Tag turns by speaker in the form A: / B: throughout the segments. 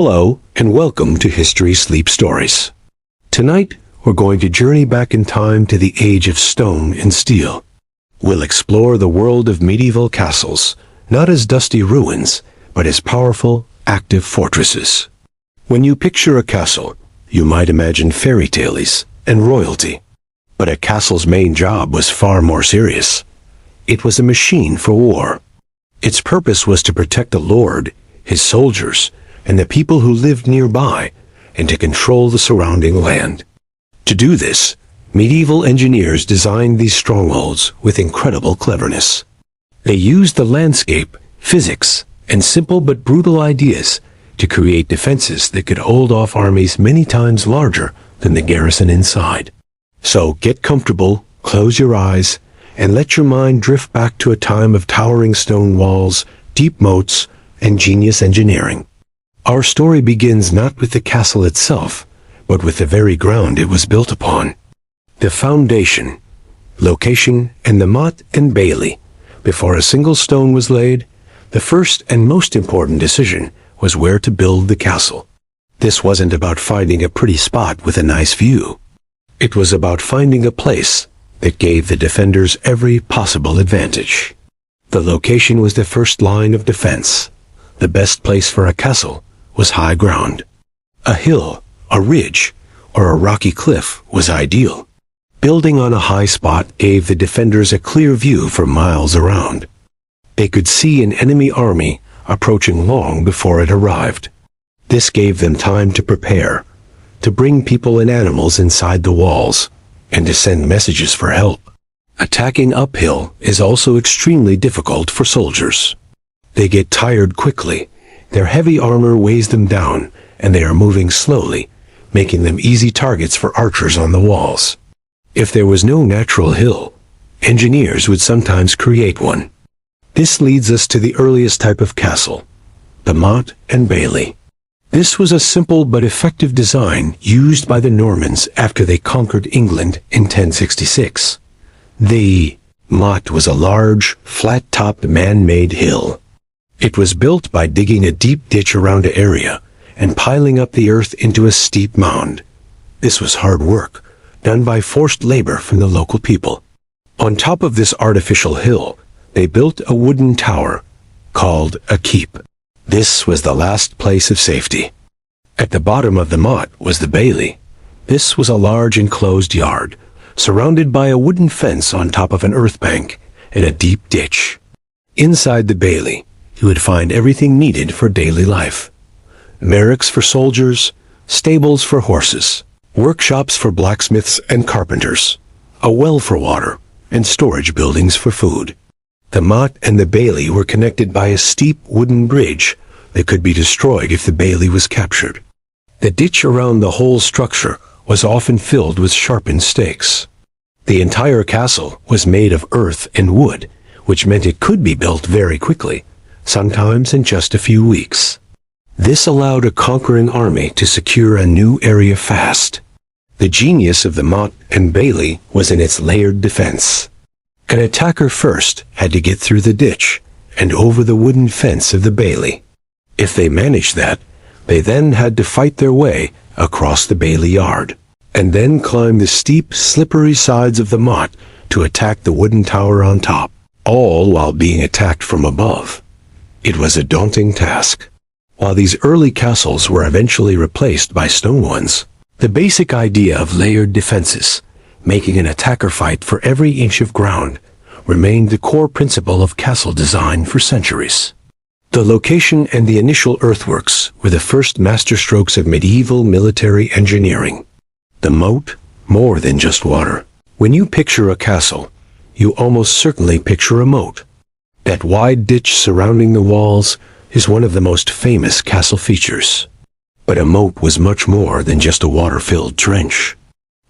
A: Hello, and welcome to History Sleep Stories. Tonight, we're going to journey back in time to the age of stone and steel. We'll explore the world of medieval castles, not as dusty ruins, but as powerful, active fortresses. When you picture a castle, you might imagine fairy tales and royalty. But a castle's main job was far more serious. It was a machine for war. Its purpose was to protect the lord, his soldiers, and the people who lived nearby, and to control the surrounding land. To do this, medieval engineers designed these strongholds with incredible cleverness. They used the landscape, physics, and simple but brutal ideas to create defenses that could hold off armies many times larger than the garrison inside. So get comfortable, close your eyes, and let your mind drift back to a time of towering stone walls, deep moats, and genius engineering. Our story begins not with the castle itself, but with the very ground it was built upon. The foundation, location, and the motte and bailey. Before a single stone was laid, the first and most important decision was where to build the castle. This wasn't about finding a pretty spot with a nice view. It was about finding a place that gave the defenders every possible advantage. The location was the first line of defense. The best place for a castle was high ground. A hill, a ridge, or a rocky cliff was ideal. Building on a high spot gave the defenders a clear view for miles around. They could see an enemy army approaching long before it arrived. This gave them time to prepare, to bring people and animals inside the walls, and to send messages for help. Attacking uphill is also extremely difficult for soldiers. They get tired quickly, their heavy armor weighs them down, and they are moving slowly, making them easy targets for archers on the walls. If there was no natural hill, engineers would sometimes create one. This leads us to the earliest type of castle, the motte and bailey. This was a simple but effective design used by the Normans after they conquered England in 1066. The motte was a large, flat-topped man-made hill. It was built by digging a deep ditch around an area and piling up the earth into a steep mound. This was hard work, done by forced labor from the local people. On top of this artificial hill, they built a wooden tower called a keep. This was the last place of safety. At the bottom of the motte was the bailey. This was a large enclosed yard, surrounded by a wooden fence on top of an earth bank and a deep ditch. Inside the bailey, you would find everything needed for daily life. Barracks for soldiers, stables for horses, workshops for blacksmiths and carpenters, a well for water, and storage buildings for food. The motte and the bailey were connected by a steep wooden bridge that could be destroyed if the bailey was captured. The ditch around the whole structure was often filled with sharpened stakes. The entire castle was made of earth and wood, which meant it could be built very quickly, sometimes in just a few weeks. This allowed a conquering army to secure a new area fast. The genius of the motte and bailey was in its layered defense. An attacker first had to get through the ditch and over the wooden fence of the bailey. If they managed that, they then had to fight their way across the bailey yard, and then climb the steep, slippery sides of the motte to attack the wooden tower on top, all while being attacked from above. It was a daunting task. While these early castles were eventually replaced by stone ones, the basic idea of layered defenses, making an attacker fight for every inch of ground, remained the core principle of castle design for centuries. The location and the initial earthworks were the first masterstrokes of medieval military engineering. The moat, more than just water. When you picture a castle, you almost certainly picture a moat. That wide ditch surrounding the walls is one of the most famous castle features. But a moat was much more than just a water-filled trench.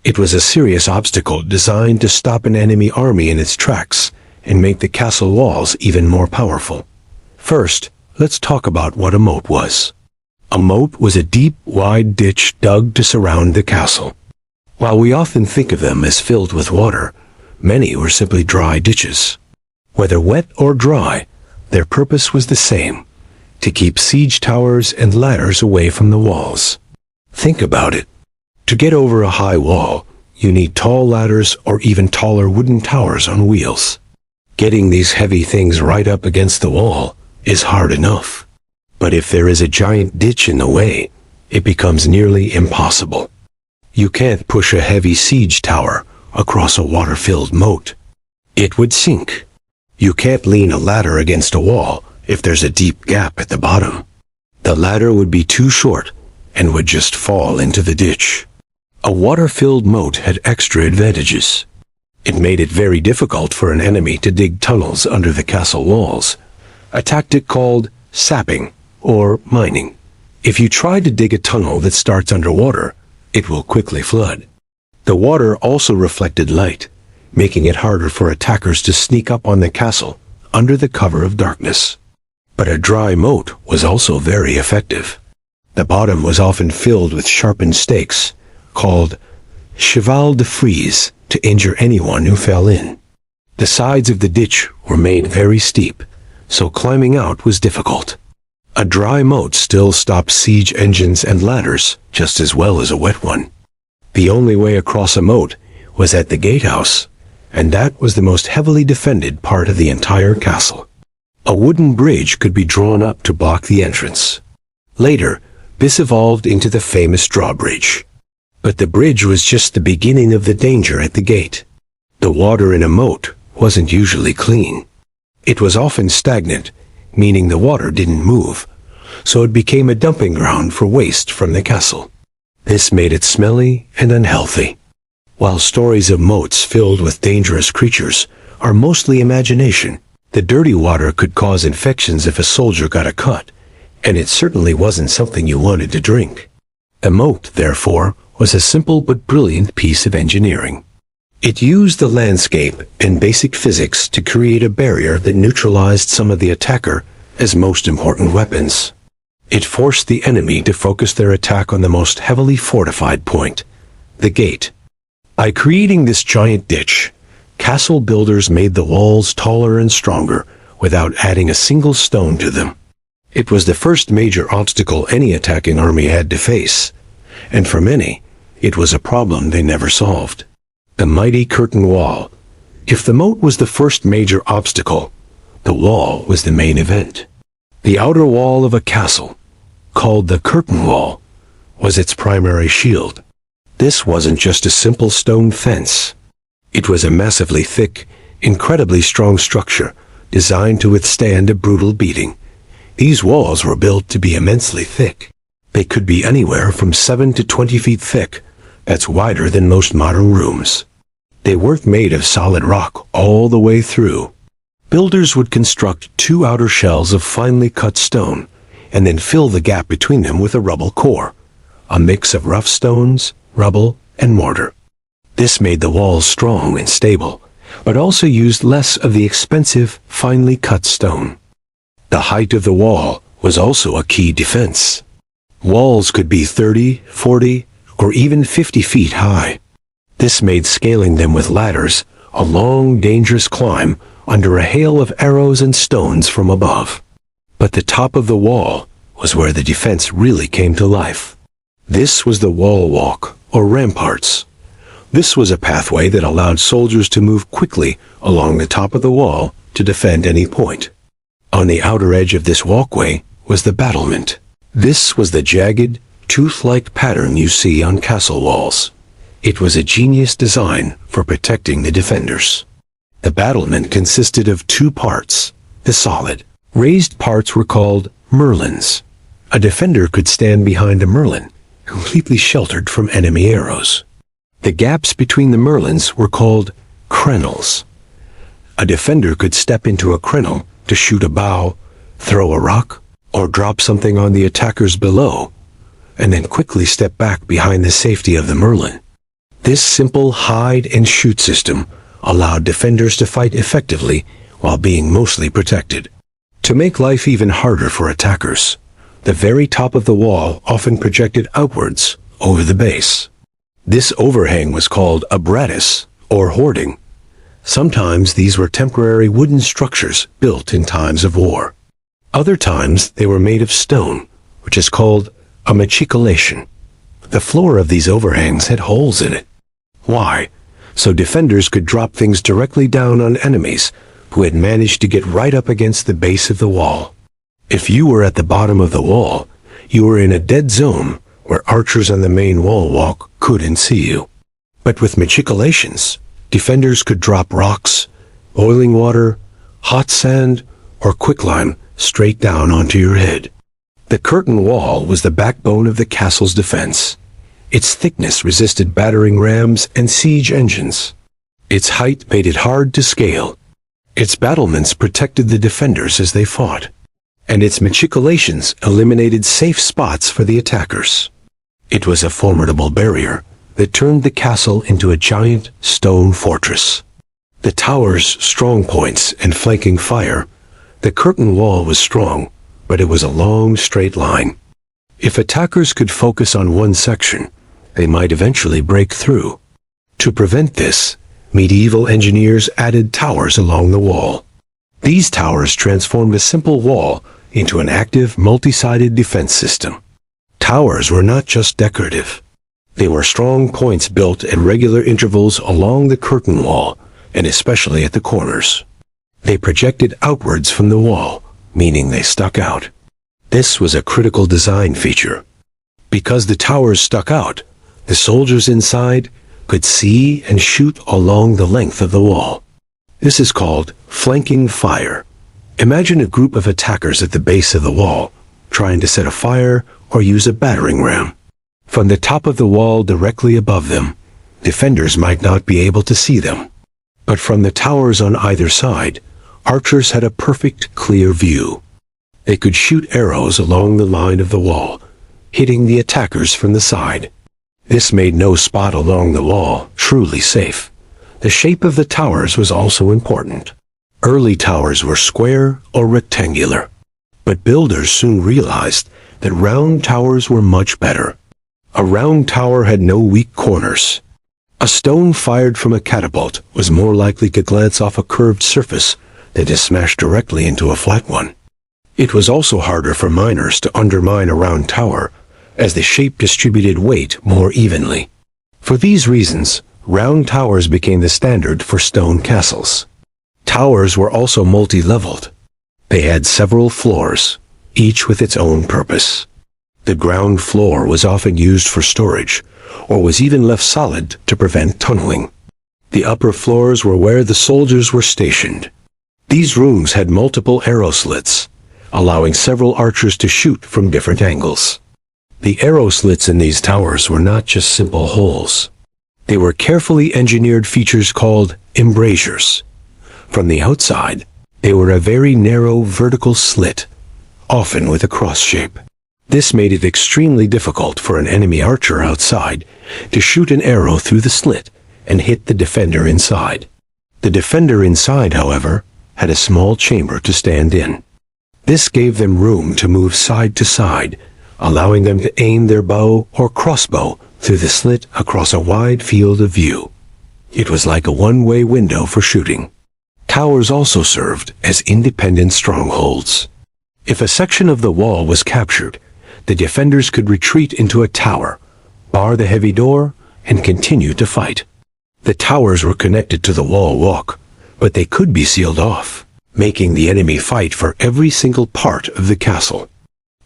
A: It was a serious obstacle designed to stop an enemy army in its tracks and make the castle walls even more powerful. First, let's talk about what a moat was. A moat was a deep, wide ditch dug to surround the castle. While we often think of them as filled with water, many were simply dry ditches. Whether wet or dry, their purpose was the same: to keep siege towers and ladders away from the walls. Think about it. To get over a high wall, you need tall ladders or even taller wooden towers on wheels. Getting these heavy things right up against the wall is hard enough. But if there is a giant ditch in the way, it becomes nearly impossible. You can't push a heavy siege tower across a water-filled moat. It would sink. You can't lean a ladder against a wall if there's a deep gap at the bottom. The ladder would be too short and would just fall into the ditch. A water-filled moat had extra advantages. It made it very difficult for an enemy to dig tunnels under the castle walls, a tactic called sapping or mining. If you try to dig a tunnel that starts underwater, it will quickly flood. The water also reflected light, making it harder for attackers to sneak up on the castle under the cover of darkness. But a dry moat was also very effective. The bottom was often filled with sharpened stakes, called cheval de frise, to injure anyone who fell in. The sides of the ditch were made very steep, so climbing out was difficult. A dry moat still stopped siege engines and ladders just as well as a wet one. The only way across a moat was at the gatehouse, and that was the most heavily defended part of the entire castle. A wooden bridge could be drawn up to block the entrance. Later, this evolved into the famous drawbridge. But the bridge was just the beginning of the danger at the gate. The water in a moat wasn't usually clean. It was often stagnant, meaning the water didn't move, so it became a dumping ground for waste from the castle. This made it smelly and unhealthy. While stories of moats filled with dangerous creatures are mostly imagination, the dirty water could cause infections if a soldier got a cut, and it certainly wasn't something you wanted to drink. A moat, therefore, was a simple but brilliant piece of engineering. It used the landscape and basic physics to create a barrier that neutralized some of the attacker's most important weapons. It forced the enemy to focus their attack on the most heavily fortified point, the gate. By creating this giant ditch, castle builders made the walls taller and stronger without adding a single stone to them. It was the first major obstacle any attacking army had to face, and for many, it was a problem they never solved. The mighty curtain wall. If the moat was the first major obstacle, the wall was the main event. The outer wall of a castle, called the curtain wall, was its primary shield. This wasn't just a simple stone fence. It was a massively thick, incredibly strong structure designed to withstand a brutal beating. These walls were built to be immensely thick. They could be anywhere from 7 to 20 feet thick. That's wider than most modern rooms. They weren't made of solid rock all the way through. Builders would construct 2 outer shells of finely cut stone, and then fill the gap between them with a rubble core, a mix of rough stones, rubble, and mortar. This made the walls strong and stable, but also used less of the expensive, finely cut stone. The height of the wall was also a key defense. Walls could be 30, 40, or even 50 feet high. This made scaling them with ladders a long, dangerous climb under a hail of arrows and stones from above. But the top of the wall was where the defense really came to life. This was the wall walk, or ramparts. This was a pathway that allowed soldiers to move quickly along the top of the wall to defend any point. On the outer edge of this walkway was the battlement. This was the jagged, tooth-like pattern you see on castle walls. It was a genius design for protecting the defenders. The battlement consisted of 2 parts, the solid. Raised parts were called merlins. A defender could stand behind a merlin, completely sheltered from enemy arrows. The gaps between the merlins were called crenels. A defender could step into a crenel to shoot a bow, throw a rock, or drop something on the attackers below, and then quickly step back behind the safety of the merlin. This simple hide-and-shoot system allowed defenders to fight effectively while being mostly protected. To make life even harder for attackers, the very top of the wall often projected outwards over the base. This overhang was called a brattice, or hoarding. Sometimes these were temporary wooden structures built in times of war. Other times they were made of stone, which is called a machicolation. The floor of these overhangs had holes in it. Why? So defenders could drop things directly down on enemies who had managed to get right up against the base of the wall. If you were at the bottom of the wall, you were in a dead zone where archers on the main wall walk couldn't see you. But with machicolations, defenders could drop rocks, boiling water, hot sand, or quicklime straight down onto your head. The curtain wall was the backbone of the castle's defense. Its thickness resisted battering rams and siege engines. Its height made it hard to scale. Its battlements protected the defenders as they fought, and its machicolations eliminated safe spots for the attackers. It was a formidable barrier that turned the castle into a giant stone fortress. The tower's strong points and flanking fire, the curtain wall was strong, but it was a long, straight line. If attackers could focus on one section, they might eventually break through. To prevent this, medieval engineers added towers along the wall. These towers transformed a simple wall into an active, multi-sided defense system. Towers were not just decorative. They were strong points built at regular intervals along the curtain wall, and especially at the corners. They projected outwards from the wall, meaning they stuck out. This was a critical design feature. Because the towers stuck out, the soldiers inside could see and shoot along the length of the wall. This is called flanking fire. Imagine a group of attackers at the base of the wall, trying to set a fire or use a battering ram. From the top of the wall directly above them, defenders might not be able to see them. But from the towers on either side, archers had a perfect, clear view. They could shoot arrows along the line of the wall, hitting the attackers from the side. This made no spot along the wall truly safe. The shape of the towers was also important. Early towers were square or rectangular, but builders soon realized that round towers were much better. A round tower had no weak corners. A stone fired from a catapult was more likely to glance off a curved surface than to smash directly into a flat one. It was also harder for miners to undermine a round tower, as the shape distributed weight more evenly. For these reasons, round towers became the standard for stone castles. Towers were also multi-leveled. They had several floors, each with its own purpose. The ground floor was often used for storage, or was even left solid to prevent tunneling. The upper floors were where the soldiers were stationed. These rooms had multiple arrow slits, allowing several archers to shoot from different angles. The arrow slits in these towers were not just simple holes. They were carefully engineered features called embrasures. From the outside, they were a very narrow vertical slit, often with a cross shape. This made it extremely difficult for an enemy archer outside to shoot an arrow through the slit and hit the defender inside. The defender inside, however, had a small chamber to stand in. This gave them room to move side to side, allowing them to aim their bow or crossbow through the slit across a wide field of view. It was like a one-way window for shooting. Towers also served as independent strongholds. If a section of the wall was captured, the defenders could retreat into a tower, bar the heavy door, and continue to fight. The towers were connected to the wall walk, but they could be sealed off, making the enemy fight for every single part of the castle.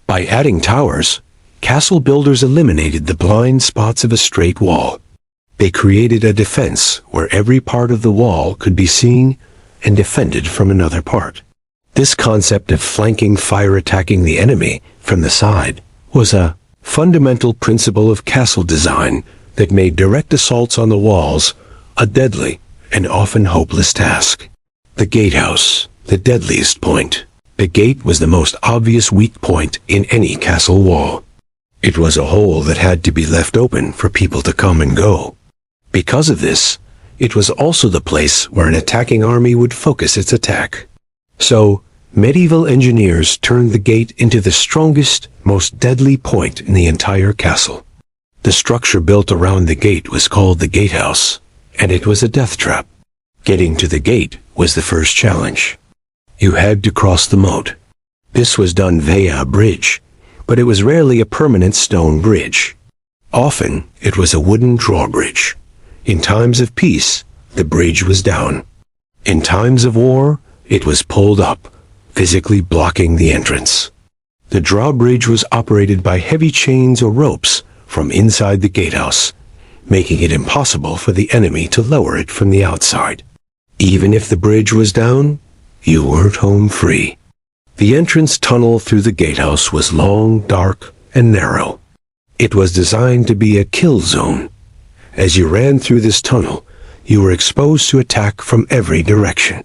A: By adding towers, castle builders eliminated the blind spots of a straight wall. They created a defense where every part of the wall could be seen and defended from another part. This concept of flanking fire attacking the enemy from the side was a fundamental principle of castle design that made direct assaults on the walls a deadly and often hopeless task. The gatehouse, the deadliest point. The gate was the most obvious weak point in any castle wall. It was a hole that had to be left open for people to come and go. Because of this, it was also the place where an attacking army would focus its attack. So, medieval engineers turned the gate into the strongest, most deadly point in the entire castle. The structure built around the gate was called the gatehouse, and it was a death trap. Getting to the gate was the first challenge. You had to cross the moat. This was done via a bridge, but it was rarely a permanent stone bridge. Often, it was a wooden drawbridge. In times of peace, the bridge was down. In times of war, it was pulled up, physically blocking the entrance. The drawbridge was operated by heavy chains or ropes from inside the gatehouse, making it impossible for the enemy to lower it from the outside. Even if the bridge was down, you weren't home free. The entrance tunnel through the gatehouse was long, dark, and narrow. It was designed to be a kill zone. As you ran through this tunnel, you were exposed to attack from every direction.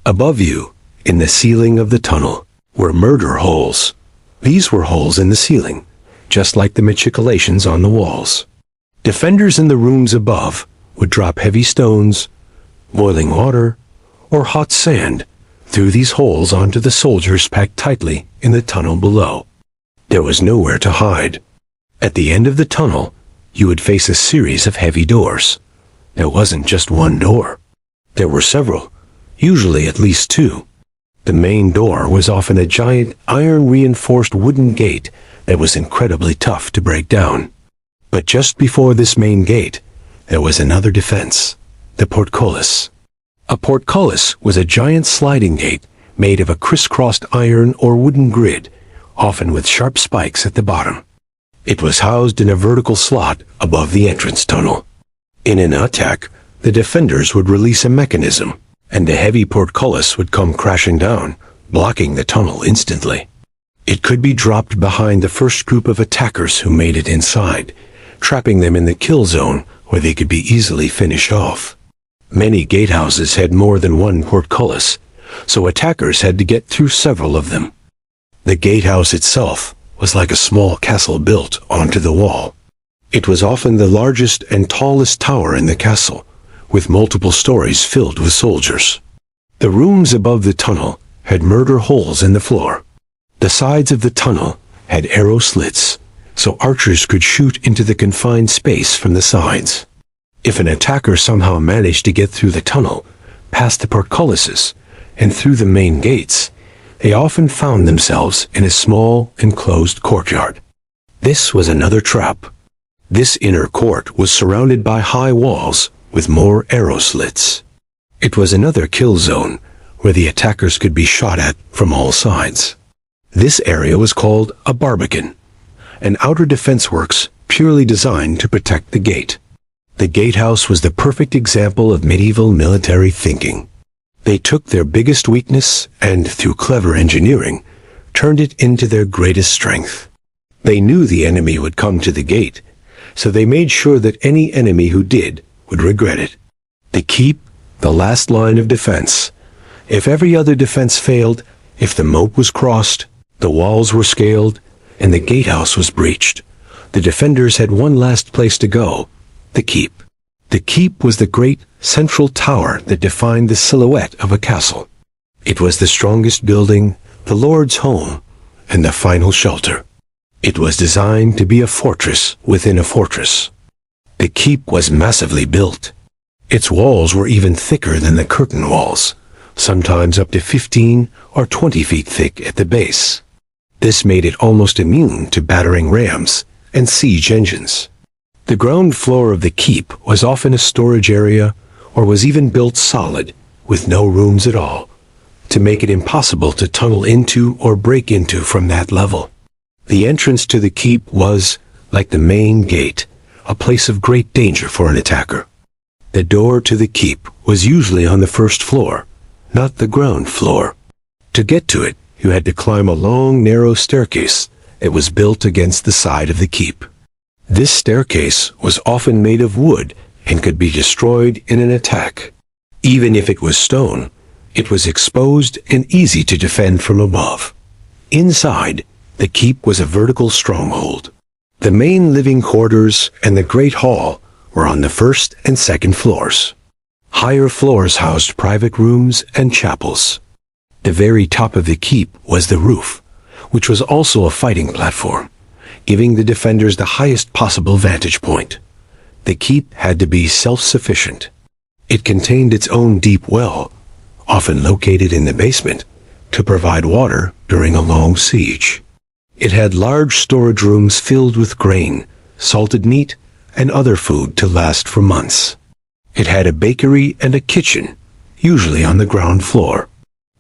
A: Above you, in the ceiling of the tunnel, were murder holes. These were holes in the ceiling, just like the machicolations on the walls. Defenders in the rooms above would drop heavy stones, boiling water, or hot sand through these holes onto the soldiers packed tightly in the tunnel below. There was nowhere to hide. At the end of the tunnel, you would face a series of heavy doors. There wasn't just one door. There were several, usually at least two. The main door was often a giant iron-reinforced wooden gate that was incredibly tough to break down. But just before this main gate, there was another defense, the portcullis. A portcullis was a giant sliding gate made of a crisscrossed iron or wooden grid, often with sharp spikes at the bottom. It was housed in a vertical slot above the entrance tunnel. In an attack, the defenders would release a mechanism, and the heavy portcullis would come crashing down, blocking the tunnel instantly. It could be dropped behind the first group of attackers who made it inside, trapping them in the kill zone where they could be easily finished off. Many gatehouses had more than one portcullis, so attackers had to get through several of them. The gatehouse itself was like a small castle built onto the wall. It was often the largest and tallest tower in the castle, with multiple stories filled with soldiers. The rooms above the tunnel had murder holes in the floor. The sides of the tunnel had arrow slits, so archers could shoot into the confined space from the sides. If an attacker somehow managed to get through the tunnel, past the portcullises, and through the main gates, they often found themselves in a small, enclosed courtyard. This was another trap. This inner court was surrounded by high walls with more arrow slits. It was another kill zone where the attackers could be shot at from all sides. This area was called a barbican, an outer defense works purely designed to protect the gate. The gatehouse was the perfect example of medieval military thinking. They took their biggest weakness and, through clever engineering, turned it into their greatest strength. They knew the enemy would come to the gate, so they made sure that any enemy who did would regret it. The keep, the last line of defense. If every other defense failed, if the moat was crossed, the walls were scaled, and the gatehouse was breached, the defenders had one last place to go, the keep. The keep was the great central tower that defined the silhouette of a castle. It was the strongest building, the lord's home, and the final shelter. It was designed to be a fortress within a fortress. The keep was massively built. Its walls were even thicker than the curtain walls, sometimes up to 15 or 20 feet thick at the base. This made it almost immune to battering rams and siege engines. The ground floor of the keep was often a storage area or was even built solid, with no rooms at all, to make it impossible to tunnel into or break into from that level. The entrance to the keep was, like the main gate, a place of great danger for an attacker. The door to the keep was usually on the first floor, not the ground floor. To get to it, you had to climb a long, narrow staircase that was built against the side of the keep. This staircase was often made of wood and could be destroyed in an attack. Even if it was stone, it was exposed and easy to defend from above. Inside, the keep was a vertical stronghold. The main living quarters and the great hall were on the first and second floors. Higher floors housed private rooms and chapels. The very top of the keep was the roof, which was also a fighting platform, giving the defenders the highest possible vantage point. The keep had to be self-sufficient. It contained its own deep well, often located in the basement, to provide water during a long siege. It had large storage rooms filled with grain, salted meat, and other food to last for months. It had a bakery and a kitchen, usually on the ground floor.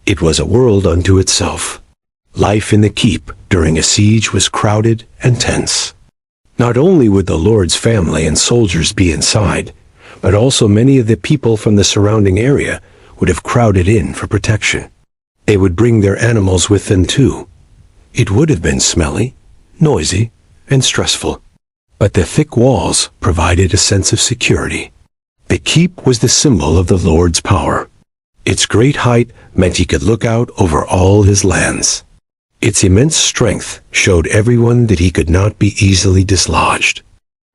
A: It was a world unto itself. Life in the keep during a siege was crowded and tense. Not only would the lord's family and soldiers be inside, but also many of the people from the surrounding area would have crowded in for protection. They would bring their animals with them too. It would have been smelly, noisy, and stressful. But the thick walls provided a sense of security. The keep was the symbol of the Lord's power. Its great height meant he could look out over all his lands. Its immense strength showed everyone that he could not be easily dislodged.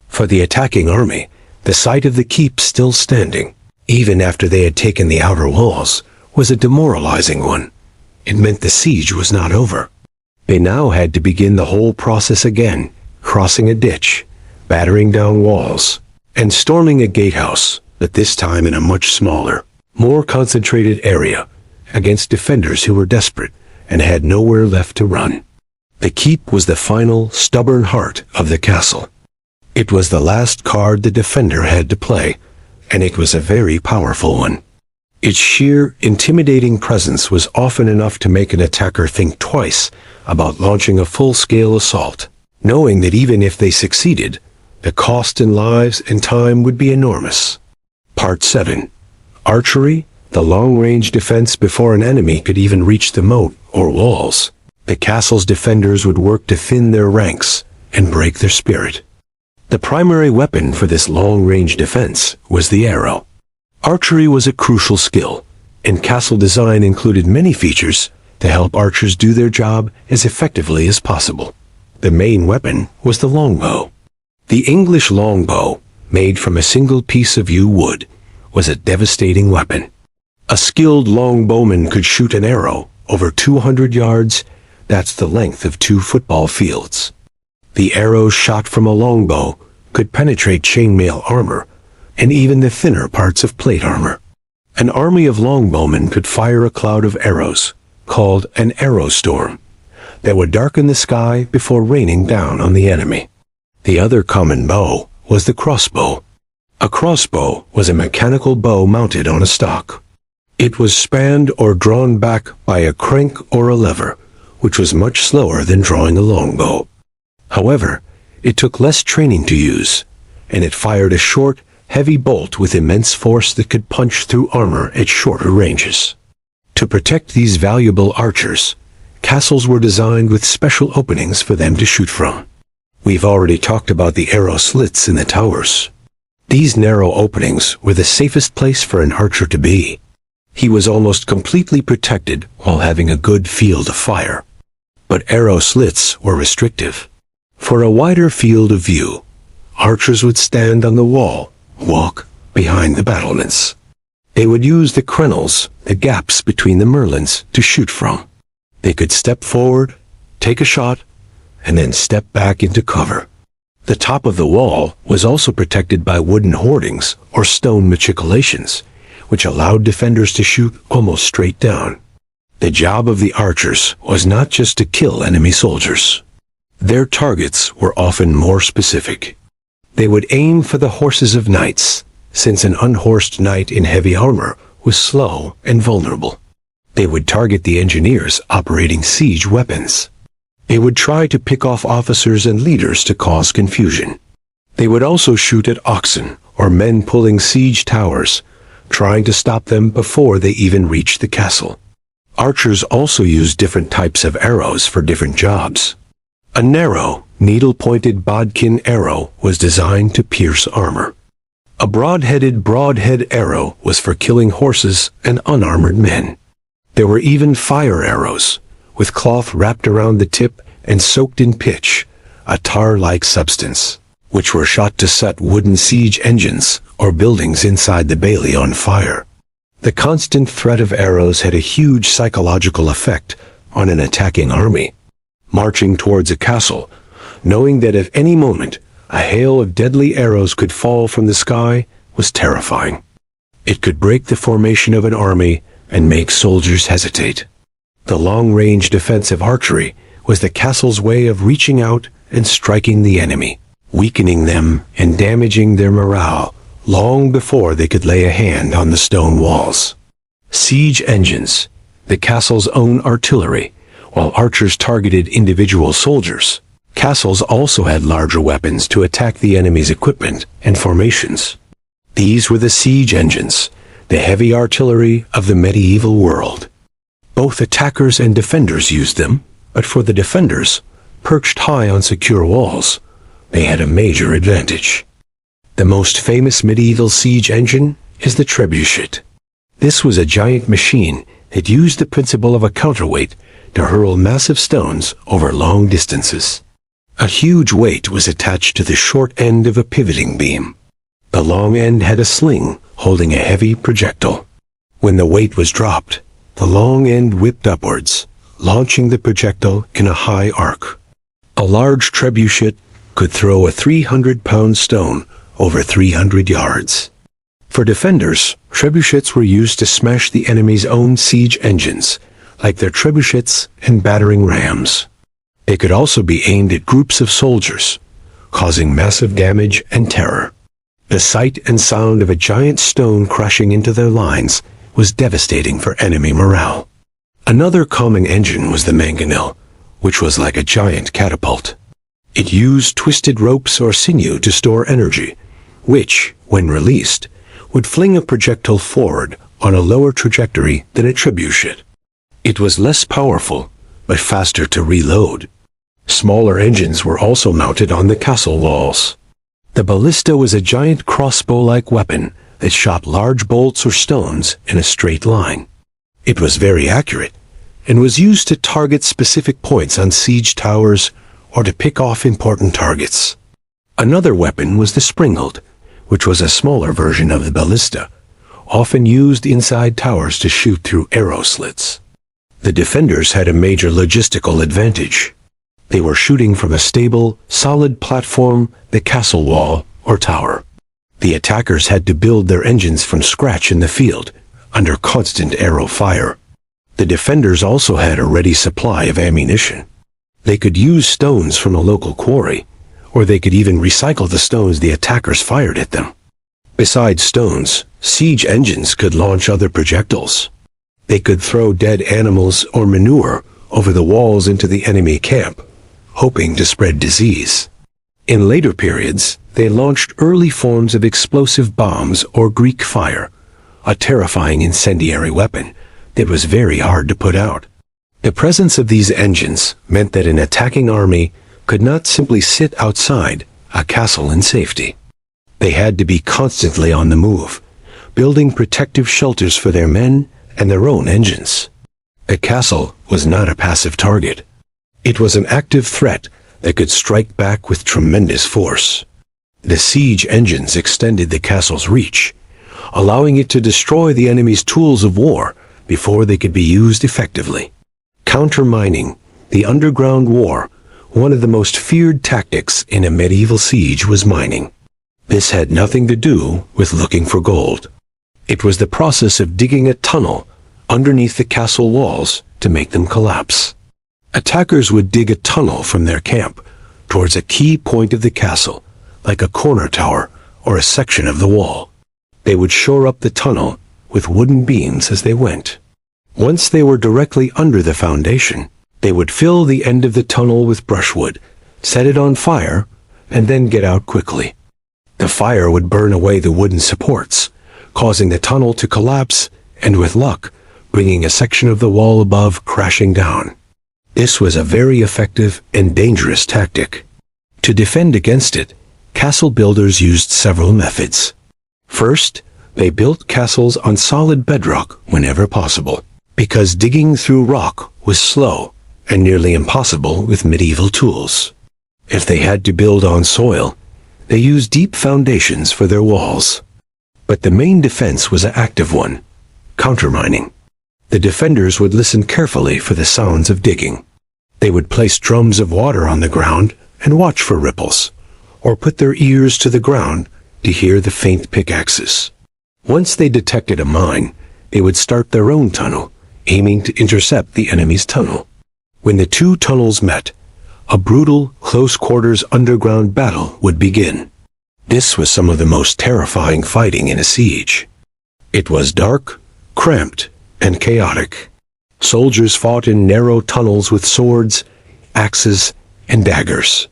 A: For the attacking army, the sight of the keep still standing, even after they had taken the outer walls, was a demoralizing one. It meant the siege was not over. They now had to begin the whole process again, crossing a ditch, battering down walls, and storming a gatehouse, but this time in a much smaller, more concentrated area, against defenders who were desperate and had nowhere left to run. The keep was the final, stubborn heart of the castle. It was the last card the defender had to play, and it was a very powerful one. Its sheer, intimidating presence was often enough to make an attacker think twice about launching a full-scale assault, knowing that even if they succeeded, the cost in lives and time would be enormous. Part 7. Archery, the long-range defense before an enemy could even reach the moat or walls. The castle's defenders would work to thin their ranks and break their spirit. The primary weapon for this long-range defense was the arrow. Archery was a crucial skill, and castle design included many features to help archers do their job as effectively as possible. The main weapon was the longbow. The English longbow, made from a single piece of yew wood, was a devastating weapon. A skilled longbowman could shoot an arrow over 200 yards, that's the length of 2 football fields. The arrows shot from a longbow could penetrate chainmail armor, and even the thinner parts of plate armor. An army of longbowmen could fire a cloud of arrows, called an arrow storm, that would darken the sky before raining down on the enemy. The other common bow was the crossbow. A crossbow was a mechanical bow mounted on a stock. It was spanned or drawn back by a crank or a lever, which was much slower than drawing a longbow. However, it took less training to use, and it fired a short, heavy bolt with immense force that could punch through armor at shorter ranges. To protect these valuable archers, castles were designed with special openings for them to shoot from. We've already talked about the arrow slits in the towers. These narrow openings were the safest place for an archer to be. He was almost completely protected while having a good field of fire. But arrow slits were restrictive. For a wider field of view, archers would stand on the wall, walk behind the battlements. They would use the crenels, the gaps between the merlins, to shoot from. They could step forward, take a shot, and then step back into cover. The top of the wall was also protected by wooden hoardings or stone machicolations, which allowed defenders to shoot almost straight down. The job of the archers was not just to kill enemy soldiers. Their targets were often more specific. They would aim for the horses of knights, since an unhorsed knight in heavy armor was slow and vulnerable. They would target the engineers operating siege weapons. They would try to pick off officers and leaders to cause confusion. They would also shoot at oxen or men pulling siege towers, trying to stop them before they even reached the castle. Archers also used different types of arrows for different jobs. A narrow, needle-pointed bodkin arrow was designed to pierce armor. A broad-headed broadhead arrow was for killing horses and unarmored men. There were even fire arrows, with cloth wrapped around the tip and soaked in pitch, a tar-like substance, which were shot to set wooden siege engines or buildings inside the bailey on fire. The constant threat of arrows had a huge psychological effect on an attacking army. Marching towards a castle, knowing that at any moment a hail of deadly arrows could fall from the sky, was terrifying. It could break the formation of an army and make soldiers hesitate. The long-range defensive archery was the castle's way of reaching out and striking the enemy, weakening them and damaging their morale long before they could lay a hand on the stone walls. Siege engines, the castle's own artillery, while archers targeted individual soldiers. Castles also had larger weapons to attack the enemy's equipment and formations. These were the siege engines, the heavy artillery of the medieval world. Both attackers and defenders used them, but for the defenders, perched high on secure walls, they had a major advantage. The most famous medieval siege engine is the trebuchet. This was a giant machine that used the principle of a counterweight to hurl massive stones over long distances. A huge weight was attached to the short end of a pivoting beam. The long end had a sling holding a heavy projectile. When the weight was dropped, the long end whipped upwards, launching the projectile in a high arc. A large trebuchet could throw a 300-pound stone over 300 yards. For defenders, trebuchets were used to smash the enemy's own siege engines, like their trebuchets and battering rams. They could also be aimed at groups of soldiers, causing massive damage and terror. The sight and sound of a giant stone crashing into their lines was devastating for enemy morale. Another common engine was the mangonel, which was like a giant catapult. It used twisted ropes or sinew to store energy, which, when released, would fling a projectile forward on a lower trajectory than a trebuchet. It was less powerful, but faster to reload. Smaller engines were also mounted on the castle walls. The ballista was a giant crossbow-like weapon that shot large bolts or stones in a straight line. It was very accurate, and was used to target specific points on siege towers or to pick off important targets. Another weapon was the springald, which was a smaller version of the ballista, often used inside towers to shoot through arrow slits. The defenders had a major logistical advantage. They were shooting from a stable, solid platform, the castle wall or tower. The attackers had to build their engines from scratch in the field, under constant arrow fire. The defenders also had a ready supply of ammunition. They could use stones from a local quarry, or they could even recycle the stones the attackers fired at them. Besides stones, siege engines could launch other projectiles. They could throw dead animals or manure over the walls into the enemy camp, hoping to spread disease. In later periods, they launched early forms of explosive bombs or Greek fire, a terrifying incendiary weapon that was very hard to put out. The presence of these engines meant that an attacking army could not simply sit outside a castle in safety. They had to be constantly on the move, building protective shelters for their men and their own engines. A castle was not a passive target. It was an active threat that could strike back with tremendous force. The siege engines extended the castle's reach, allowing it to destroy the enemy's tools of war before they could be used effectively. Countermining, the underground war, one of the most feared tactics in a medieval siege was mining. This had nothing to do with looking for gold. It was the process of digging a tunnel underneath the castle walls to make them collapse. Attackers would dig a tunnel from their camp towards a key point of the castle, like a corner tower or a section of the wall. They would shore up the tunnel with wooden beams as they went. Once they were directly under the foundation, they would fill the end of the tunnel with brushwood, set it on fire, and then get out quickly. The fire would burn away the wooden supports, causing the tunnel to collapse and, with luck, bringing a section of the wall above crashing down. This was a very effective and dangerous tactic. To defend against it, castle builders used several methods. First, they built castles on solid bedrock whenever possible, because digging through rock was slow and nearly impossible with medieval tools. If they had to build on soil, they used deep foundations for their walls. But the main defense was an active one, countermining. The defenders would listen carefully for the sounds of digging. They would place drums of water on the ground and watch for ripples, or put their ears to the ground to hear the faint pickaxes. Once they detected a mine, they would start their own tunnel, aiming to intercept the enemy's tunnel. When the two tunnels met, a brutal, close-quarters underground battle would begin. This was some of the most terrifying fighting in a siege. It was dark, cramped, and chaotic. Soldiers fought in narrow tunnels with swords, axes, and daggers.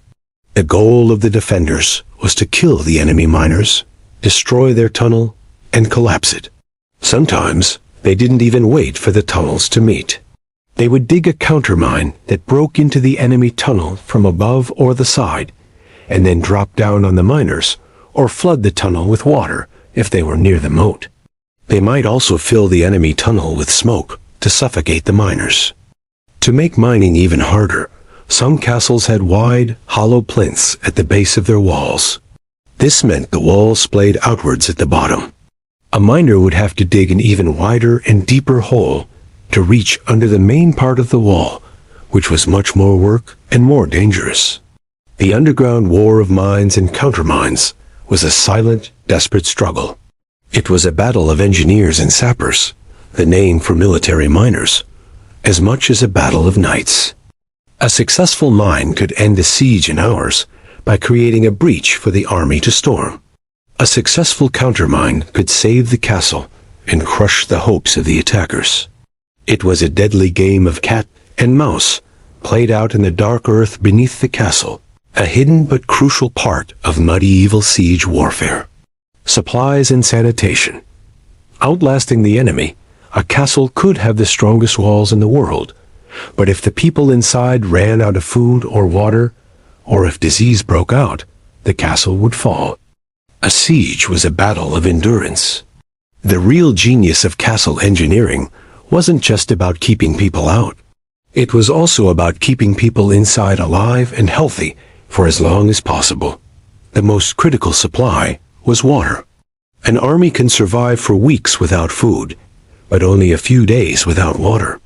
A: The goal of the defenders was to kill the enemy miners, destroy their tunnel, and collapse it. Sometimes, they didn't even wait for the tunnels to meet. They would dig a countermine that broke into the enemy tunnel from above or the side, and then drop down on the miners, or flood the tunnel with water if they were near the moat. They might also fill the enemy tunnel with smoke to suffocate the miners. To make mining even harder, some castles had wide, hollow plinths at the base of their walls. This meant the walls splayed outwards at the bottom. A miner would have to dig an even wider and deeper hole to reach under the main part of the wall, which was much more work and more dangerous. The underground war of mines and countermines was a silent, desperate struggle. It was a battle of engineers and sappers, the name for military miners, as much as a battle of knights. A successful mine could end a siege in hours by creating a breach for the army to storm. A successful countermine could save the castle and crush the hopes of the attackers. It was a deadly game of cat and mouse, played out in the dark earth beneath the castle, a hidden but crucial part of medieval siege warfare. Supplies and sanitation. Outlasting the enemy, a castle could have the strongest walls in the world, but if the people inside ran out of food or water, or if disease broke out, the castle would fall. A siege was a battle of endurance. The real genius of castle engineering wasn't just about keeping people out. It was also about keeping people inside alive and healthy for as long as possible. The most critical supply was water. An army can survive for weeks without food, but only a few days without water.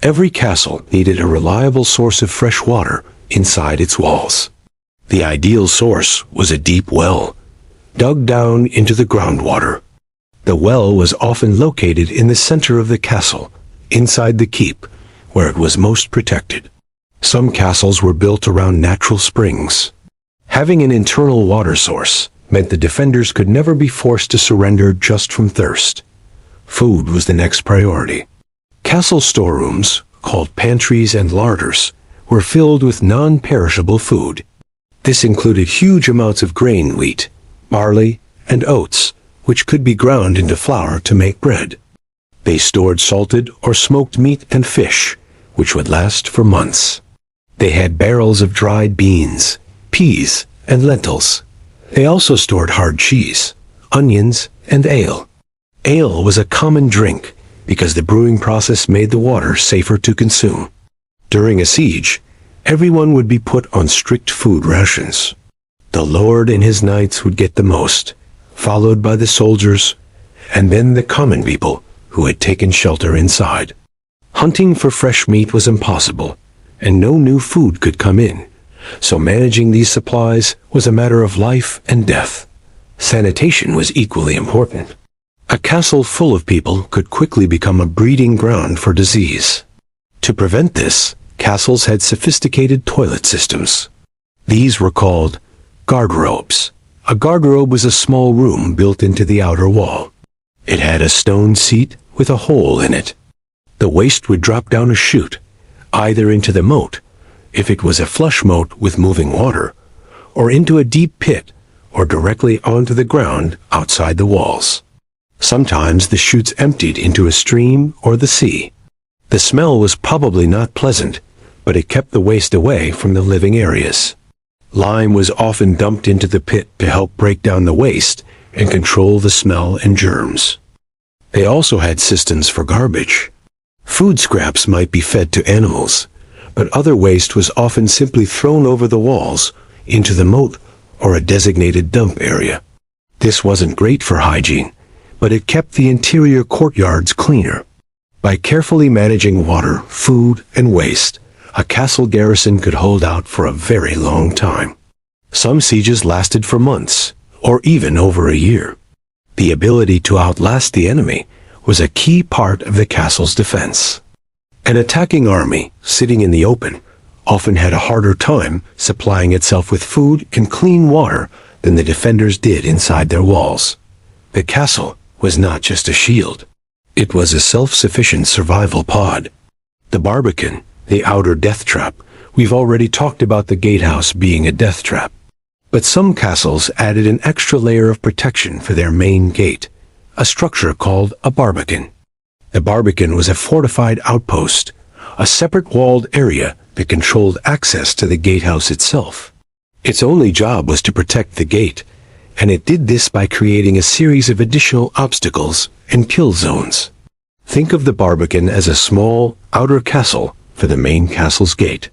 A: Every castle needed a reliable source of fresh water inside its walls. The ideal source was a deep well, dug down into the groundwater. The well was often located in the center of the castle, inside the keep, where it was most protected. Some castles were built around natural springs. Having an internal water source meant the defenders could never be forced to surrender just from thirst. Food was the next priority. Castle storerooms, called pantries and larders, were filled with non-perishable food. This included huge amounts of grain wheat, barley, and oats, which could be ground into flour to make bread. They stored salted or smoked meat and fish, which would last for months. They had barrels of dried beans, peas, and lentils. They also stored hard cheese, onions, and ale. Ale was a common drink because the brewing process made the water safer to consume. During a siege, everyone would be put on strict food rations. The lord and his knights would get the most, followed by the soldiers, and then the common people who had taken shelter inside. Hunting for fresh meat was impossible, and no new food could come in, so managing these supplies was a matter of life and death. Sanitation was equally important. A castle full of people could quickly become a breeding ground for disease. To prevent this, castles had sophisticated toilet systems. These were called garderobes. A garderobe was a small room built into the outer wall. It had a stone seat with a hole in it. The waste would drop down a chute, either into the moat, if it was a flush moat with moving water, or into a deep pit, or directly onto the ground outside the walls. Sometimes the chutes emptied into a stream or the sea. The smell was probably not pleasant, but it kept the waste away from the living areas. Lime was often dumped into the pit to help break down the waste and control the smell and germs. They also had systems for garbage. Food scraps might be fed to animals, but other waste was often simply thrown over the walls into the moat or a designated dump area. This wasn't great for hygiene, but it kept the interior courtyards cleaner. By carefully managing water, food, and waste, a castle garrison could hold out for a very long time. Some sieges lasted for months, or even over a year. The ability to outlast the enemy was a key part of the castle's defense. An attacking army, sitting in the open, often had a harder time supplying itself with food and clean water than the defenders did inside their walls. The castle was not just a shield. It was a self-sufficient survival pod. The barbican, the outer death trap. We've already talked about the gatehouse being a death trap. But some castles added an extra layer of protection for their main gate, a structure called a barbican. The barbican was a fortified outpost, a separate walled area that controlled access to the gatehouse itself. Its only job was to protect the gate, and it did this by creating a series of additional obstacles and kill zones. Think of the barbican as a small, outer castle for the main castle's gate.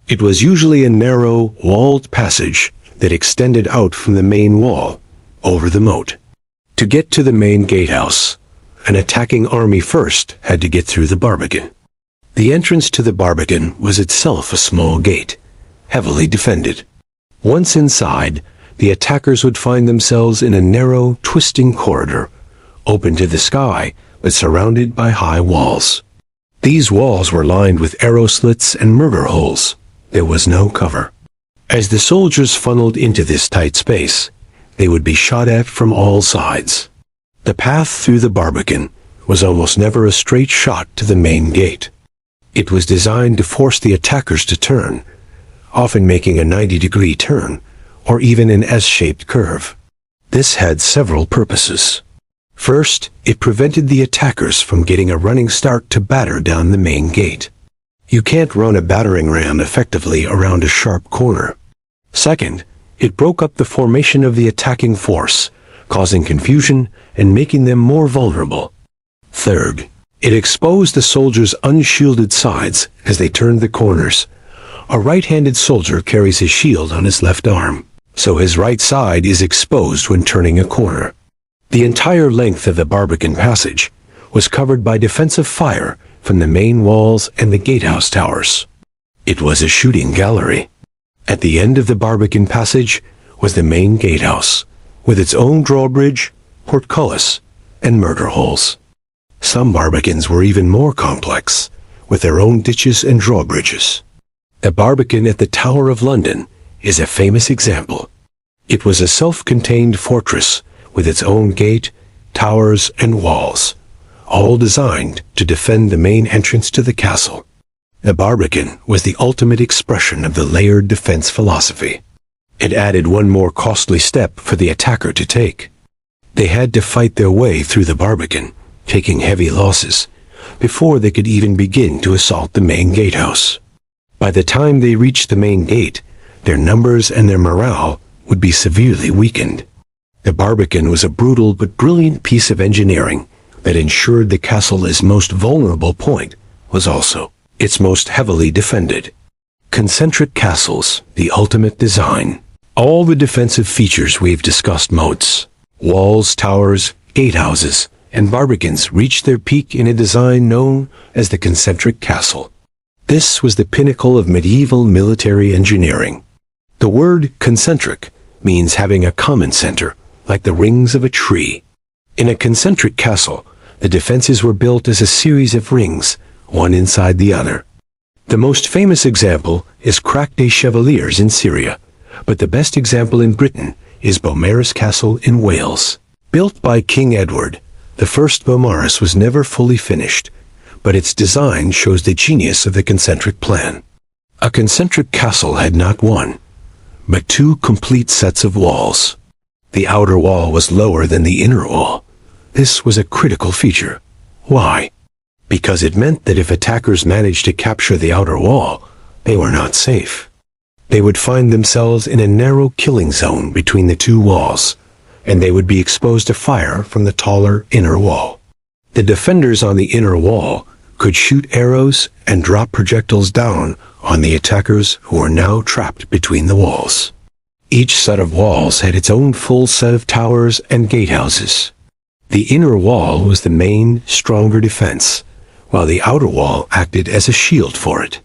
A: It was usually a narrow, walled passage that extended out from the main wall, over the moat. To get to the main gatehouse, an attacking army first had to get through the barbican. The entrance to the barbican was itself a small gate, heavily defended. Once inside, the attackers would find themselves in a narrow, twisting corridor, open to the sky, but surrounded by high walls. These walls were lined with arrow slits and murder holes. There was no cover. As the soldiers funneled into this tight space, they would be shot at from all sides. The path through the barbican was almost never a straight shot to the main gate. It was designed to force the attackers to turn, often making a 90-degree turn, or even an S-shaped curve. This had several purposes. First, it prevented the attackers from getting a running start to batter down the main gate. You can't run a battering ram effectively around a sharp corner. Second, it broke up the formation of the attacking force, causing confusion and making them more vulnerable. Third, it exposed the soldiers' unshielded sides as they turned the corners. A right-handed soldier carries his shield on his left arm, so his right side is exposed when turning a corner. The entire length of the barbican passage was covered by defensive fire from the main walls and the gatehouse towers. It was a shooting gallery. At the end of the barbican passage was the main gatehouse, with its own drawbridge, portcullis, and murder holes. Some barbicans were even more complex, with their own ditches and drawbridges. The barbican at the Tower of London is a famous example. It was a self-contained fortress with its own gate, towers, and walls, all designed to defend the main entrance to the castle. The barbican was the ultimate expression of the layered defense philosophy. It added one more costly step for the attacker to take. They had to fight their way through the barbican, taking heavy losses, before they could even begin to assault the main gatehouse. By the time they reached the main gate, their numbers and their morale would be severely weakened. The barbican was a brutal but brilliant piece of engineering that ensured the castle's most vulnerable point was also its most heavily defended. Concentric castles, the ultimate design. All the defensive features we've discussed: moats, walls, towers, gatehouses, and barbicans reached their peak in a design known as the concentric castle. This was the pinnacle of medieval military engineering. The word concentric means having a common center, like the rings of a tree. In a concentric castle, the defenses were built as a series of rings, one inside the other. The most famous example is Crac des Chevaliers in Syria, but the best example in Britain is Beaumaris Castle in Wales. Built by King Edward, the first Beaumaris was never fully finished, but its design shows the genius of the concentric plan. A concentric castle had not one, but two complete sets of walls. The outer wall was lower than the inner wall. This was a critical feature. Why? Because it meant that if attackers managed to capture the outer wall, they were not safe. They would find themselves in a narrow killing zone between the two walls, and they would be exposed to fire from the taller inner wall. The defenders on the inner wall could shoot arrows and drop projectiles down on the attackers who were now trapped between the walls. Each set of walls had its own full set of towers and gatehouses. The inner wall was the main, stronger defense, while the outer wall acted as a shield for it.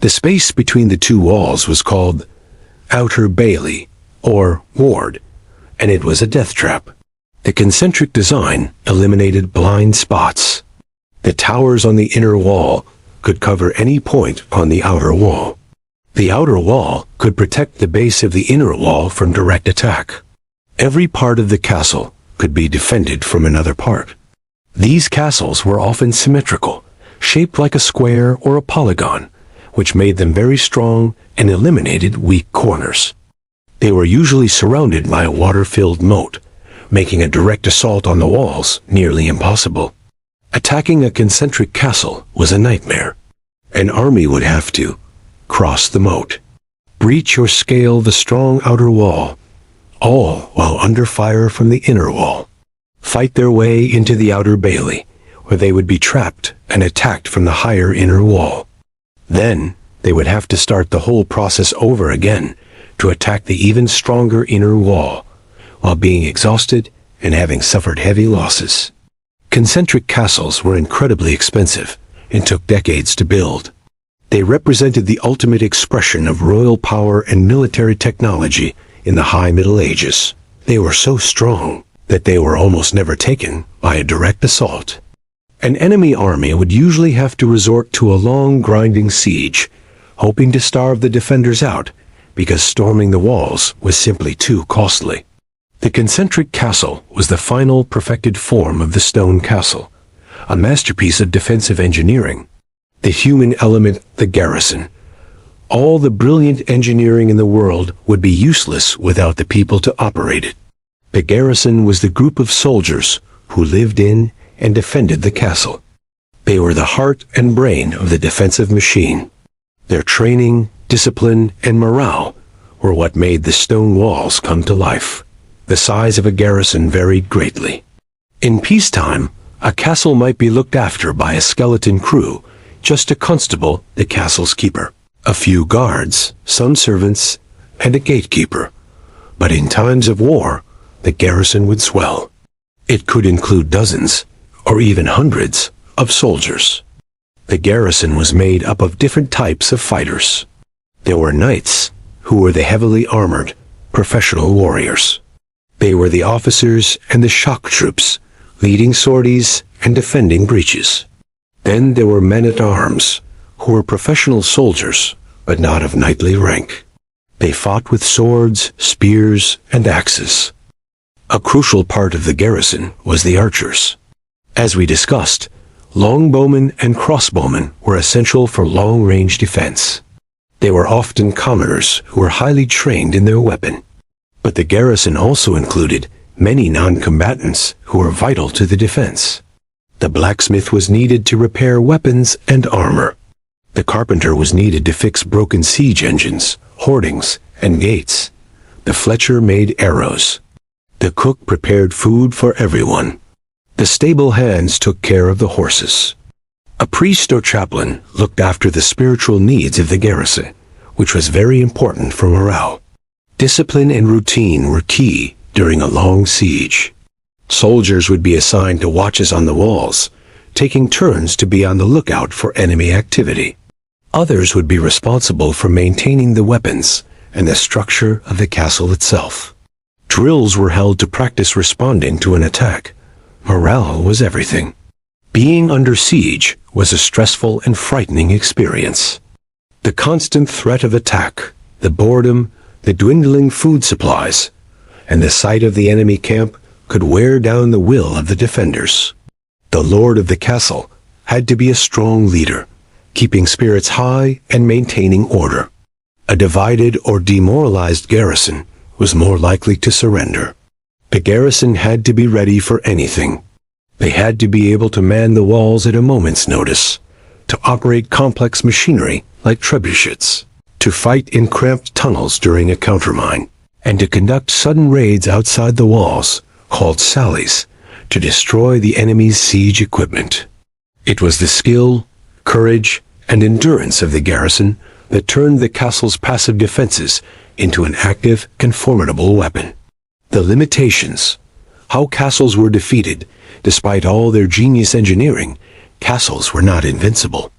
A: The space between the two walls was called outer bailey, or ward, and it was a death trap. The concentric design eliminated blind spots. The towers on the inner wall could cover any point on the outer wall. The outer wall could protect the base of the inner wall from direct attack. Every part of the castle could be defended from another part. These castles were often symmetrical, shaped like a square or a polygon, which made them very strong and eliminated weak corners. They were usually surrounded by a water-filled moat, making a direct assault on the walls nearly impossible. Attacking a concentric castle was a nightmare. An army would have to cross the moat, breach or scale the strong outer wall, all while under fire from the inner wall, fight their way into the outer bailey, where they would be trapped and attacked from the higher inner wall. Then they would have to start the whole process over again to attack the even stronger inner wall, while being exhausted and having suffered heavy losses. Concentric castles were incredibly expensive and took decades to build. They represented the ultimate expression of royal power and military technology in the High Middle Ages. They were so strong that they were almost never taken by a direct assault. An enemy army would usually have to resort to a long, grinding siege, hoping to starve the defenders out because storming the walls was simply too costly. The concentric castle was the final perfected form of the stone castle, a masterpiece of defensive engineering. The human element, the garrison. All the brilliant engineering in the world would be useless without the people to operate it. The garrison was the group of soldiers who lived in and defended the castle. They were the heart and brain of the defensive machine. Their training, discipline, and morale were what made the stone walls come to life. The size of a garrison varied greatly. In peacetime, a castle might be looked after by a skeleton crew, just a constable, the castle's keeper, a few guards, some servants, and a gatekeeper. But in times of war, the garrison would swell. It could include dozens, or even hundreds, of soldiers. The garrison was made up of different types of fighters. There were knights, who were the heavily armored, professional warriors. They were the officers and the shock troops, leading sorties and defending breaches. Then there were men-at-arms, who were professional soldiers, but not of knightly rank. They fought with swords, spears, and axes. A crucial part of the garrison was the archers. As we discussed, longbowmen and crossbowmen were essential for long-range defense. They were often commoners who were highly trained in their weapon. But the garrison also included many non-combatants who were vital to the defense. The blacksmith was needed to repair weapons and armor. The carpenter was needed to fix broken siege engines, hoardings, and gates. The fletcher made arrows. The cook prepared food for everyone. The stable hands took care of the horses. A priest or chaplain looked after the spiritual needs of the garrison, which was very important for morale. Discipline and routine were key during a long siege. Soldiers would be assigned to watches on the walls, taking turns to be on the lookout for enemy activity. Others would be responsible for maintaining the weapons and the structure of the castle itself. Drills were held to practice responding to an attack. Morale was everything. Being under siege was a stressful and frightening experience. The constant threat of attack, the boredom, the dwindling food supplies, and the sight of the enemy camp could wear down the will of the defenders. The lord of the castle had to be a strong leader, keeping spirits high and maintaining order. A divided or demoralized garrison was more likely to surrender. The garrison had to be ready for anything. They had to be able to man the walls at a moment's notice, to operate complex machinery like trebuchets, to fight in cramped tunnels during a countermine, and to conduct sudden raids outside the walls, called sallies, to destroy the enemy's siege equipment. It was the skill, courage, and endurance of the garrison that turned the castle's passive defenses into an active and formidable weapon. The limitations. How castles were defeated. Despite all their genius engineering, castles were not invincible.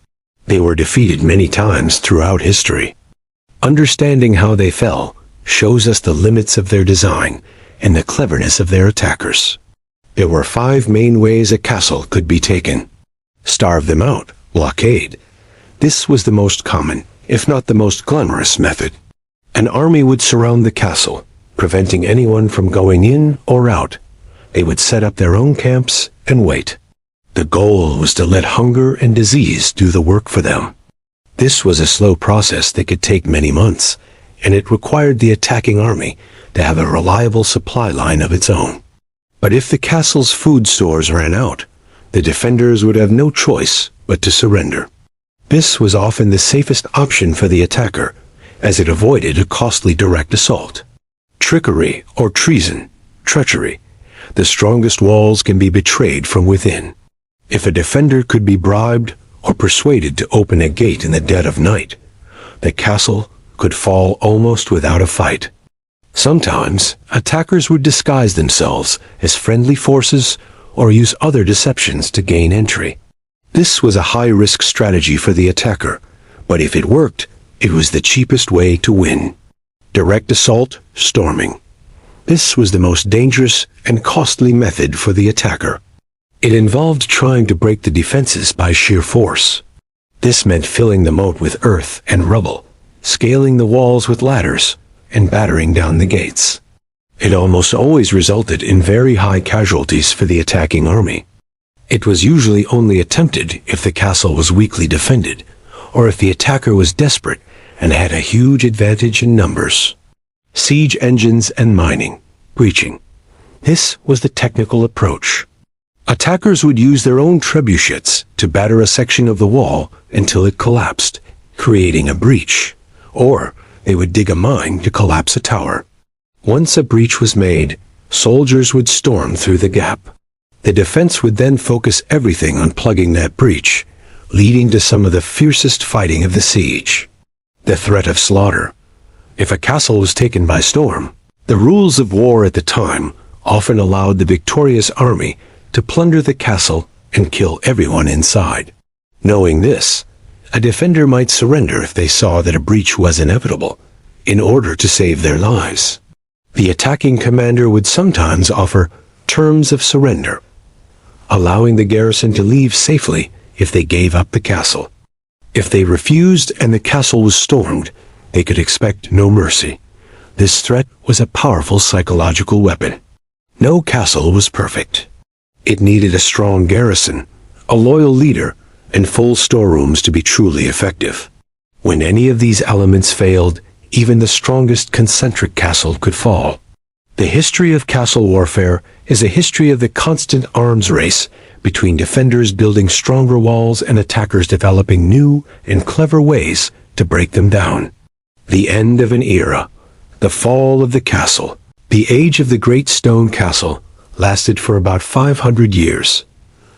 A: They were defeated many times throughout history. Understanding how they fell shows us the limits of their design and the cleverness of their attackers. There were 5 main ways a castle could be taken: starve them out, blockade, This was the most common, if not the most glamorous method. An army would surround the castle, preventing anyone from going in or out. They would set up their own camps and wait. The goal was to let hunger and disease do the work for them. This was a slow process that could take many months, and it required the attacking army to have a reliable supply line of its own. But if the castle's food stores ran out, the defenders would have no choice but to surrender. This was often the safest option for the attacker, as it avoided a costly direct assault. Trickery or treason, treachery. The strongest walls can be betrayed from within. If a defender could be bribed or persuaded to open a gate in the dead of night, the castle could fall almost without a fight. Sometimes, attackers would disguise themselves as friendly forces or use other deceptions to gain entry. This was a high-risk strategy for the attacker, but if it worked, it was the cheapest way to win. Direct assault, storming. This was the most dangerous and costly method for the attacker. It involved trying to break the defenses by sheer force. This meant filling the moat with earth and rubble, scaling the walls with ladders, and battering down the gates. It almost always resulted in very high casualties for the attacking army. It was usually only attempted if the castle was weakly defended, or if the attacker was desperate and had a huge advantage in numbers. Siege engines and mining, breaching. This was the technical approach. Attackers would use their own trebuchets to batter a section of the wall until it collapsed, creating a breach, or they would dig a mine to collapse a tower. Once a breach was made, soldiers would storm through the gap. The defense would then focus everything on plugging that breach, leading to some of the fiercest fighting of the siege. The threat of slaughter. If a castle was taken by storm, the rules of war at the time often allowed the victorious army to plunder the castle and kill everyone inside. Knowing this, a defender might surrender if they saw that a breach was inevitable, in order to save their lives. The attacking commander would sometimes offer terms of surrender, allowing the garrison to leave safely if they gave up the castle. If they refused and the castle was stormed, they could expect no mercy. This threat was a powerful psychological weapon. No castle was perfect. It needed a strong garrison, a loyal leader, and full storerooms to be truly effective. When any of these elements failed, even the strongest concentric castle could fall. The history of castle warfare is a history of the constant arms race between defenders building stronger walls and attackers developing new and clever ways to break them down. The end of an era, the fall of the castle. The age of the Great Stone Castle lasted for about 500 years,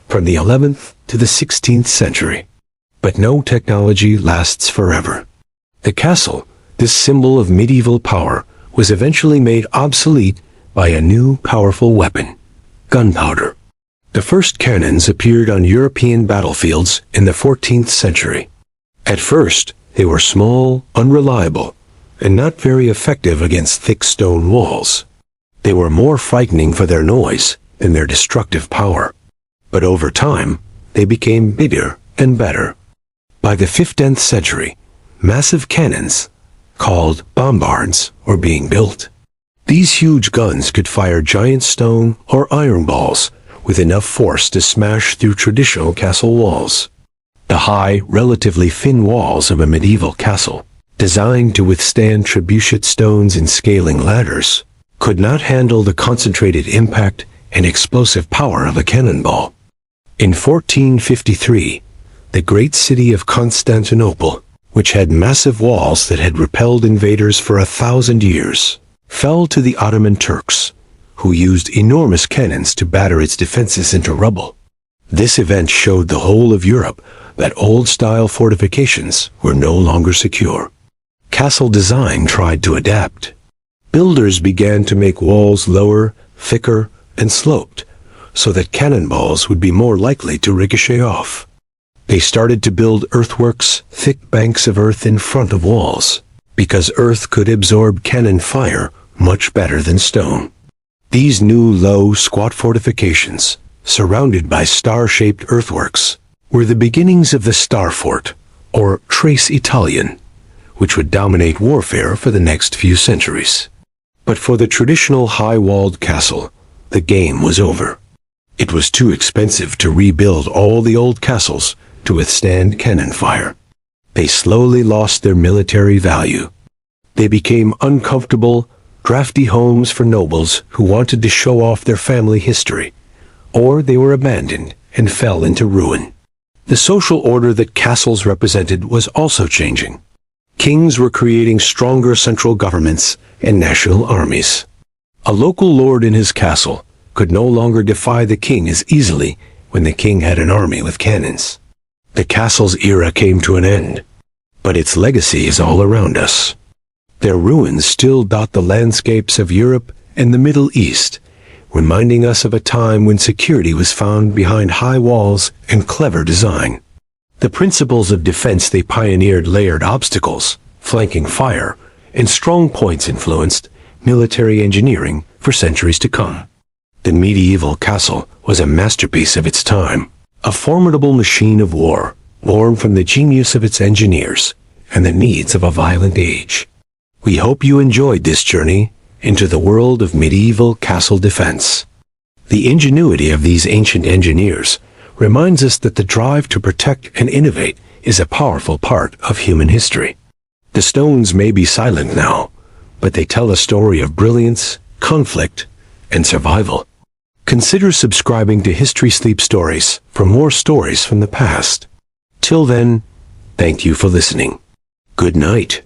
A: from the 11th to the 16th century. But no technology lasts forever. The castle, this symbol of medieval power, was eventually made obsolete by a new powerful weapon, gunpowder. The first cannons appeared on European battlefields in the 14th century. At first, they were small, unreliable, and not very effective against thick stone walls. They were more frightening for their noise than their destructive power. But over time, they became bigger and better. By the 15th century, massive cannons, called bombards, were being built. These huge guns could fire giant stone or iron balls with enough force to smash through traditional castle walls. The high, relatively thin walls of a medieval castle, designed to withstand trebuchet stones and scaling ladders, could not handle the concentrated impact and explosive power of a cannonball. In 1453, the great city of Constantinople, which had massive walls that had repelled invaders for 1,000 years, fell to the Ottoman Turks, who used enormous cannons to batter its defenses into rubble. This event showed the whole of Europe that old-style fortifications were no longer secure. Castle design tried to adapt. Builders began to make walls lower, thicker, and sloped, so that cannonballs would be more likely to ricochet off. They started to build earthworks, thick banks of earth in front of walls, because earth could absorb cannon fire much better than stone. These new low, squat fortifications, surrounded by star-shaped earthworks, were the beginnings of the Star Fort, or Trace Italian, which would dominate warfare for the next few centuries. But for the traditional high-walled castle, the game was over. It was too expensive to rebuild all the old castles to withstand cannon fire. They slowly lost their military value. They became uncomfortable, drafty homes for nobles who wanted to show off their family history, or they were abandoned and fell into ruin. The social order that castles represented was also changing. Kings were creating stronger central governments and national armies. A local lord in his castle could no longer defy the king as easily when the king had an army with cannons. The castle's era came to an end, but its legacy is all around us. Their ruins still dot the landscapes of Europe and the Middle East, reminding us of a time when security was found behind high walls and clever design. The principles of defense they pioneered layered obstacles, flanking fire, and strong points influenced military engineering for centuries to come. The medieval castle was a masterpiece of its time, a formidable machine of war, born from the genius of its engineers and the needs of a violent age. We hope you enjoyed this journey into the world of medieval castle defense. The ingenuity of these ancient engineers reminds us that the drive to protect and innovate is a powerful part of human history. The stones may be silent now, but they tell a story of brilliance, conflict, and survival. Consider subscribing to History Sleep Stories for more stories from the past. Till then, thank you for listening. Good night.